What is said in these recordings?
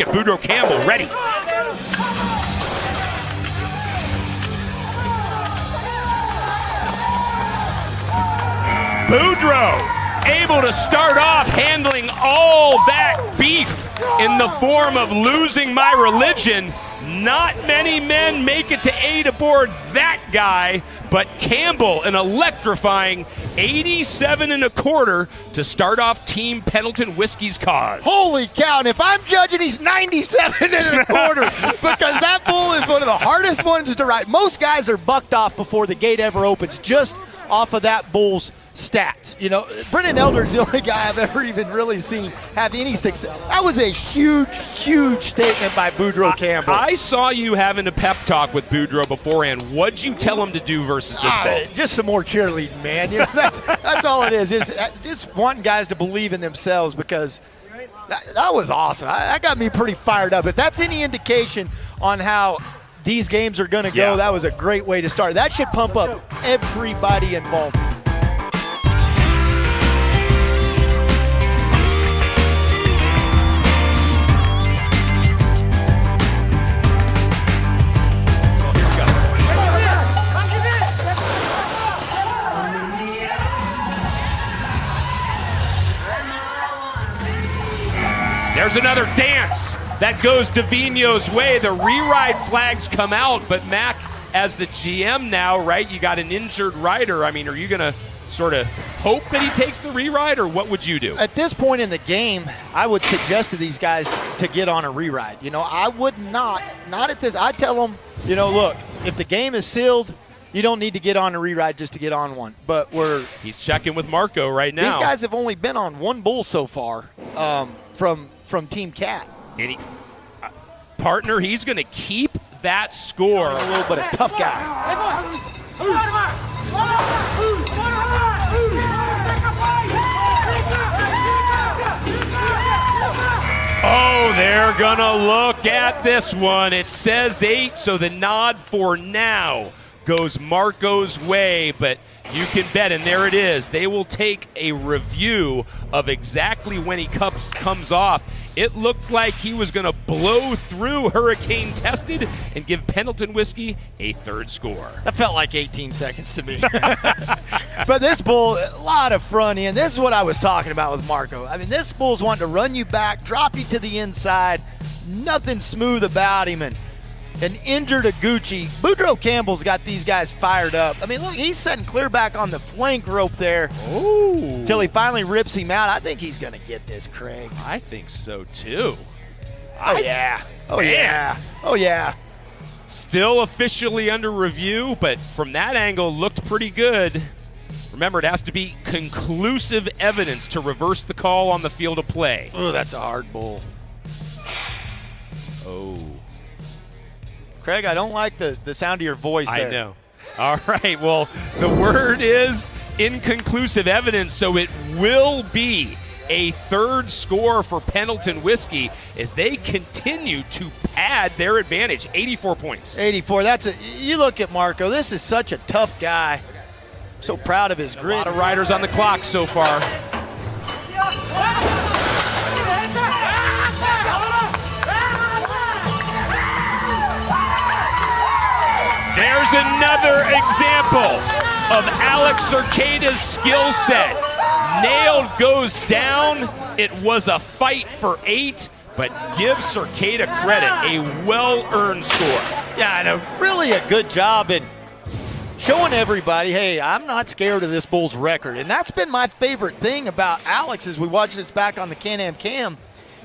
look at Boudreaux Campbell, ready. Boudreaux able to start off handling all that beef in the form of losing my religion. Not many men make it to 8 aboard that guy, but Campbell an electrifying 87 1/4 to start off Team Pendleton Whisky's cause. Holy cow, and if I'm judging, he's 97 1/4 because that bull is one of the hardest ones to ride. Most guys are bucked off before the gate ever opens just off of that bull's stats. You know, Brendan Elder's the only guy I've ever even really seen have any success. That was a huge, huge statement by Boudreaux Campbell. I saw you having a pep talk with Boudreaux beforehand. What'd you tell him to do versus this bull? Just some more cheerleading, man. You know, that's all it is just wanting guys to believe in themselves because that was awesome. That got me pretty fired up. If that's any indication on how these games are going to go, that was a great way to start. That should pump up everybody involved. There's another dance that goes Divino's way. The re-ride flags come out, but Mac, as the GM now, right, you got an injured rider. I mean, are you going to sort of hope that he takes the re-ride, or what would you do? At this point in the game, I would suggest to these guys to get on a re-ride. You know, I would not at this. I tell them, you know, look, if the game is sealed, you don't need to get on a re-ride just to get on one. But he's checking with Marco right now. These guys have only been on one bull so far from Team Cat. Partner, he's going to keep that score. A little bit of tough guy. Oh, they're going to look at this one. It says 8, so the nod for now goes Marco's way, but you can bet, and there it is. They will take a review of exactly when he comes off. It looked like he was going to blow through Hurricane Tested and give Pendleton Whisky a 3rd score. That felt like 18 seconds to me. But this bull, a lot of front end. This is what I was talking about with Marco. I mean, this bull's wanting to run you back, drop you to the inside. Nothing smooth about him. And an injured Aguchi. Boudreaux Campbell's got these guys fired up. I mean, look, he's setting clear back on the flank rope there. Ooh. Till he finally rips him out. I think he's going to get this, Craig. I think so, too. Oh, yeah. Oh, yeah. Oh, yeah. Still officially under review, but from that angle, looked pretty good. Remember, it has to be conclusive evidence to reverse the call on the field of play. Oh, that's a hard bull. Oh. Craig, I don't like the sound of your voice there. I know. All right, well, the word is inconclusive evidence, so it will be a 3rd score for Pendleton Whisky as they continue to pad their advantage, 84 points. 84, you look at Marco, this is such a tough guy. So proud of his grit. A lot of riders on the clock so far. There's another example of Alex Cerqueda's skill set. Nailed goes down. It was a fight for 8, but give Cerqueda credit, a well-earned score. Yeah, I know. Really a good job in showing everybody, hey, I'm not scared of this bull's record. And that's been my favorite thing about Alex as we watch this back on the Can-Am Cam.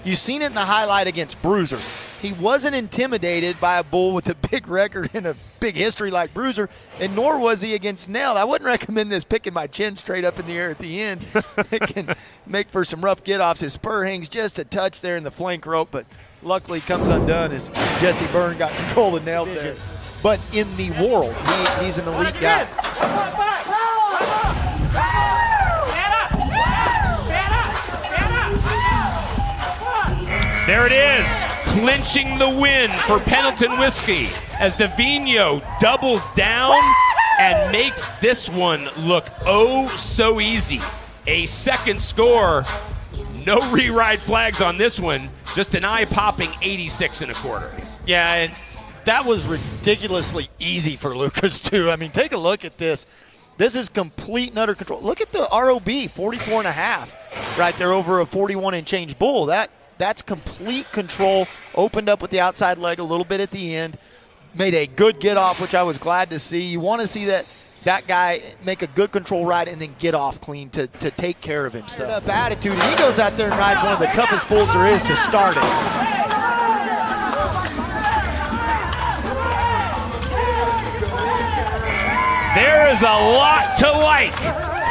You've seen it in the highlight against Bruiser. He wasn't intimidated by a bull with a big record and a big history like Bruiser, and nor was he against Nell. I wouldn't recommend this picking my chin straight up in the air at the end. It can make for some rough get-offs. His spur hangs just a touch there in the flank rope, but luckily comes undone as Jesse Byrne got control of Nell there. But in the world, he's an elite guy. There it is, clinching the win for Pendleton Whisky as Divino doubles down and makes this one look oh so easy. A 2nd score, no re-ride flags on this one. just an eye-popping 86 1/4. Yeah, and that was ridiculously easy for Lucas, too. I mean, take a look at this. This is complete and utter control. Look at the ROB, 44.5, right there over a 41 and change bull. That's complete control. Opened up with the outside leg a little bit at the end. Made a good get off, which I was glad to see. You want to see that guy make a good control ride and then get off clean to take care of himself. Up attitude. And he goes out there and rides one of the toughest bulls there is to start it. There is a lot to like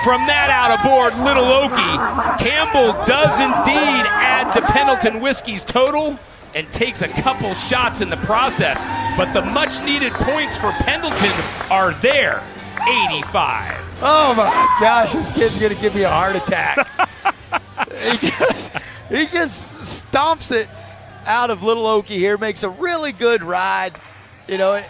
from that out aboard Little Okie. Campbell does indeed add to Pendleton Whisky's total and takes a couple shots in the process, but the much-needed points for Pendleton are there, 85. Oh, my gosh, this kid's going to give me a heart attack. he just stomps it out of Little Okie here, makes a really good ride. You know, it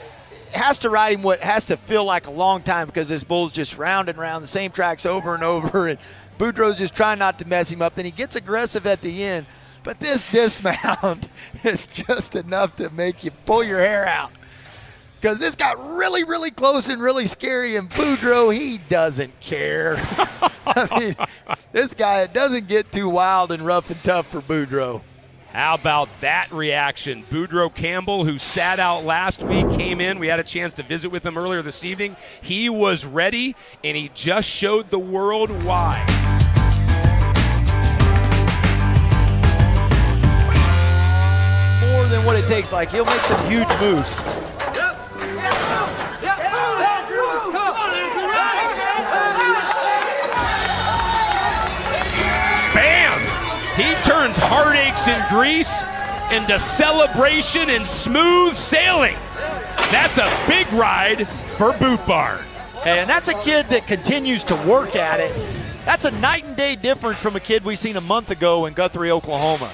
has to ride him what has to feel like a long time because this bull's just round and round, the same tracks over and over, and Boudreaux's just trying not to mess him up. Then he gets aggressive at the end, but this dismount is just enough to make you pull your hair out because this got really, really close and really scary, and Boudreaux, he doesn't care. I mean, this guy, it doesn't get too wild and rough and tough for Boudreaux. How about that reaction? Boudreaux Campbell, who sat out last week, came in. We had a chance to visit with him earlier this evening. He was ready, and he just showed the world why. More than what it takes. Like, he'll make some huge moves. He turns heartaches and grease into celebration and smooth sailing. That's a big ride for Boot Barn. And that's a kid that continues to work at it. That's a night and day difference from a kid we seen a month ago in Guthrie, Oklahoma.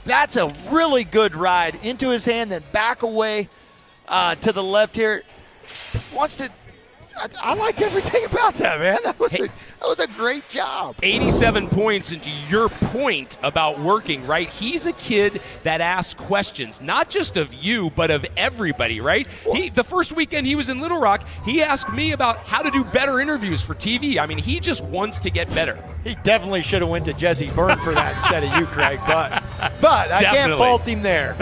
That's a really good ride. Into his hand, then back away to the left here. Wants to... I liked everything about that, man. That was a great job. 87 points, and to your point about working, right? He's a kid that asks questions, not just of you, but of everybody, right? The first weekend he was in Little Rock, he asked me about how to do better interviews for TV. I mean, he just wants to get better. He definitely should have went to Jesse Byrne for that instead of you, Craig. But I can't fault him there.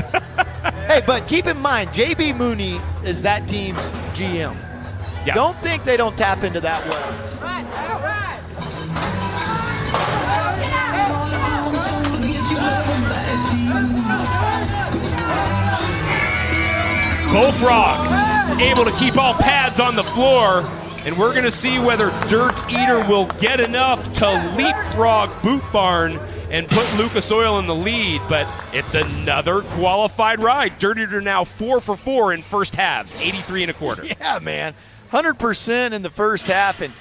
Hey, but keep in mind, J.B. Mooney is that team's GM. Yeah. Don't think they don't tap into that well. Bullfrog able to keep all pads on the floor, and we're going to see whether Dirt Eater will get enough to leapfrog Boot Barn and put Lucas Oil in the lead, but it's another qualified ride. Dirt Eater now 4 for 4 in first halves, 83 1/4. Yeah, man. 100% in the first half, and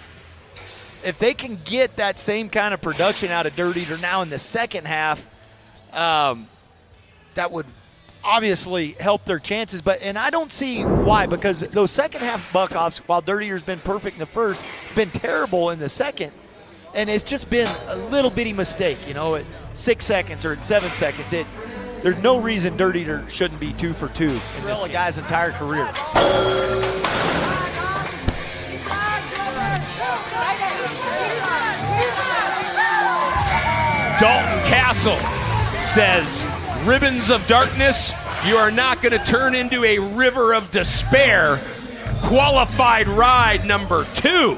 if they can get that same kind of production out of Dirt Eater now in the second half, that would obviously help their chances. And I don't see why, because those second half buck-offs, while Dirt Eater's been perfect in the first, it's been terrible in the second, and it's just been a little bitty mistake, you know, at 6 seconds or at 7 seconds. There's no reason Dirt Eater shouldn't be 2 for 2 in this guy's entire career. Dalton Castle says, ribbons of darkness, you are not going to turn into a river of despair. Qualified ride number 2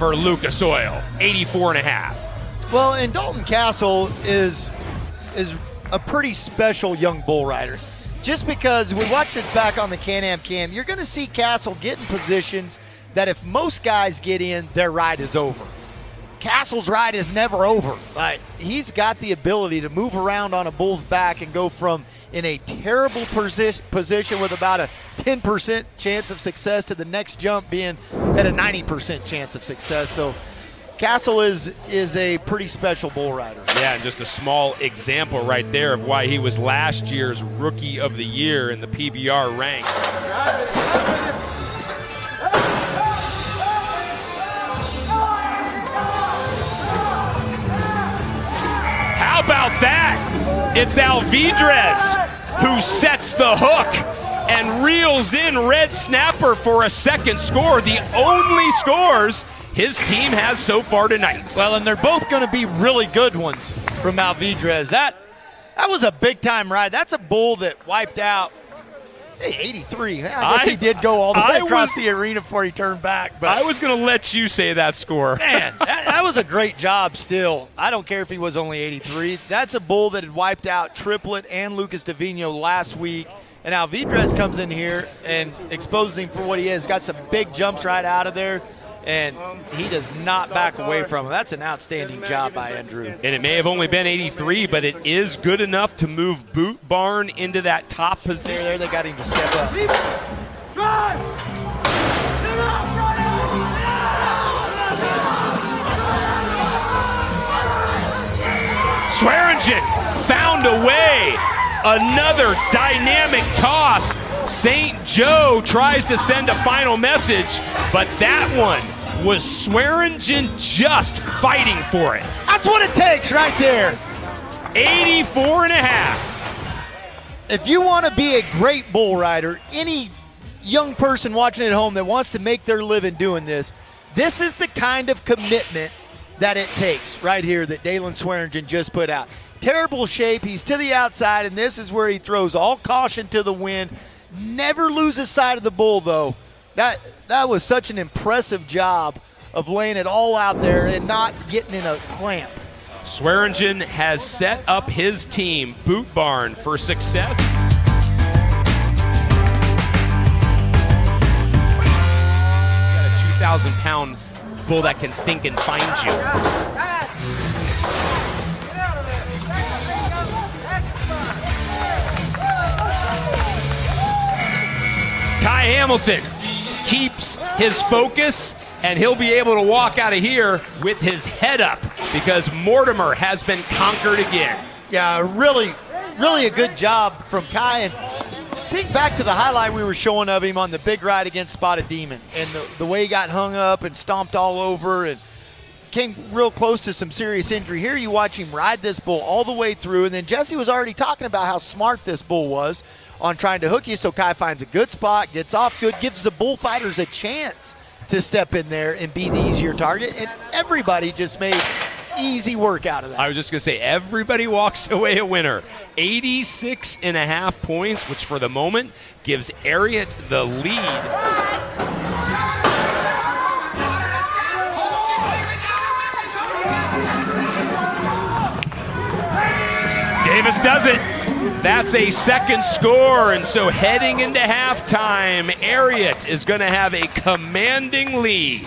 for Lucas Oil, 84 1/2. Well, and Dalton Castle is a pretty special young bull rider. Just because we watch this back on the Can-Am Cam, you're going to see Castle get in positions that if most guys get in, their ride is over. Castle's ride is never over. He's got the ability to move around on a bull's back and go from in a terrible position with about a 10% chance of success to the next jump being at a 90% chance of success. So Castle is a pretty special bull rider. Yeah, and just a small example right there of why he was last year's Rookie of the Year in the PBR ranks. How about that? It's Alvidrez who sets the hook and reels in Red Snapper for a second score. The only scores his team has so far tonight. Well, and they're both going to be really good ones from Alvidrez. That was a big-time ride. That's a bull that wiped out 83. I guess he did go all the way across the arena before he turned back. But I was going to let you say that score. Man, that was a great job still. I don't care if he was only 83. That's a bull that had wiped out Triplet and Lucas Davino last week. And Alvidrez comes in here and exposes him for what he is. Got some big jumps right out of there. And he does not back away from him. That's an outstanding job by Andrew. And it may have only been 83, but it is good enough to move Boot Barn into that top position. There, they got him to step up. Swearingen found a way. Another dynamic toss. St. Joe tries to send a final message, but that one was Swearingen just fighting for it. That's what it takes right there. 84 and a half. If you want to be a great bull rider, any young person watching at home that wants to make their living doing this is the kind of commitment that it takes right here that Dalen Swearingen just put out. Terrible shape. He's to the outside, and this is where he throws all caution to the wind. Never loses sight of the bull, though. That was such an impressive job of laying it all out there and not getting in a clamp. Swearingen has set up his team, Boot Barn, for success. You got a 2,000-pound bull that can think and find you. Kai Hamilton keeps his focus, and he'll be able to walk out of here with his head up because Mortimer has been conquered again. Yeah, really a good job from Kai. And think back to the highlight we were showing of him on the big ride against Spotted Demon and the way he got hung up and stomped all over and came real close to some serious injury. Here you watch him ride this bull all the way through, and then Jesse was already talking about how smart this bull was on trying to hook you, so Kai finds a good spot, gets off good, gives the bullfighters a chance to step in there and be the easier target, and everybody just made easy work out of that. I was just going to say, everybody walks away a winner. 86 and a half points, which for the moment gives Ariat the lead. Davis does it. That's a second score, and so heading into halftime, Ariat is going to have a commanding lead.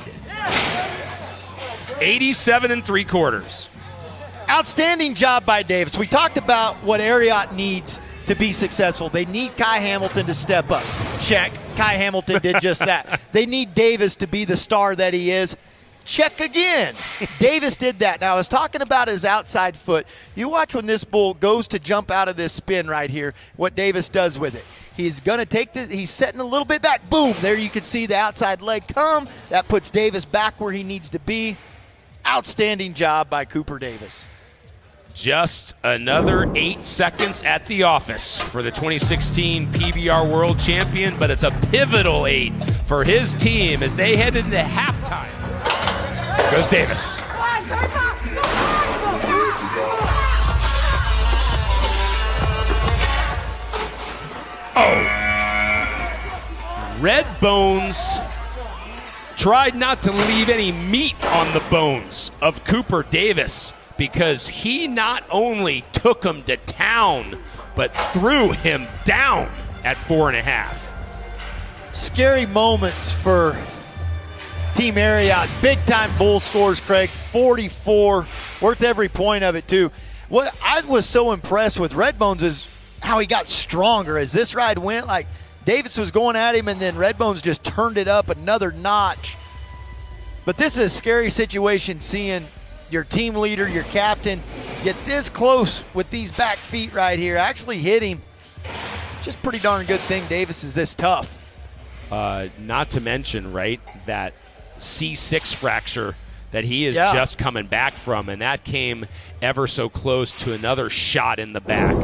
87 3/4. Outstanding job by Davis. We talked about what Ariat needs to be successful. They need Kai Hamilton to step up. Check. Kai Hamilton did just that. They need Davis to be the star that he is. Check again. Davis did that. Now, I was talking about his outside foot. You watch when this bull goes to jump out of this spin right here, what Davis does with it. He's going to take this. He's setting a little bit back. Boom. There you can see the outside leg come. That puts Davis back where he needs to be. Outstanding job by Cooper Davis. Just another 8 seconds at the office for the 2016 PBR World Champion, but it's a pivotal 8 for his team as they head into halftime. Goes Davis. Oh. Red Bones tried not to leave any meat on the bones of Cooper Davis because he not only took him to town, but threw him down at 4.5. Scary moments for Team Ariat. Big-time bull scores, Craig. 44. Worth every point of it, too. What I was so impressed with Redbones is how he got stronger as this ride went. Like, Davis was going at him, and then Redbones just turned it up another notch. But this is a scary situation, seeing your team leader, your captain, get this close with these back feet right here. Actually hit him. Just pretty darn good thing Davis is this tough. Not to mention, right, that C6 fracture that he is just coming back from, and that came ever so close to another shot in the back,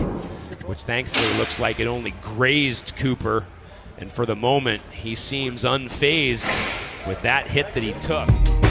which thankfully looks like it only grazed Cooper, and for the moment he seems unfazed with that hit that he took.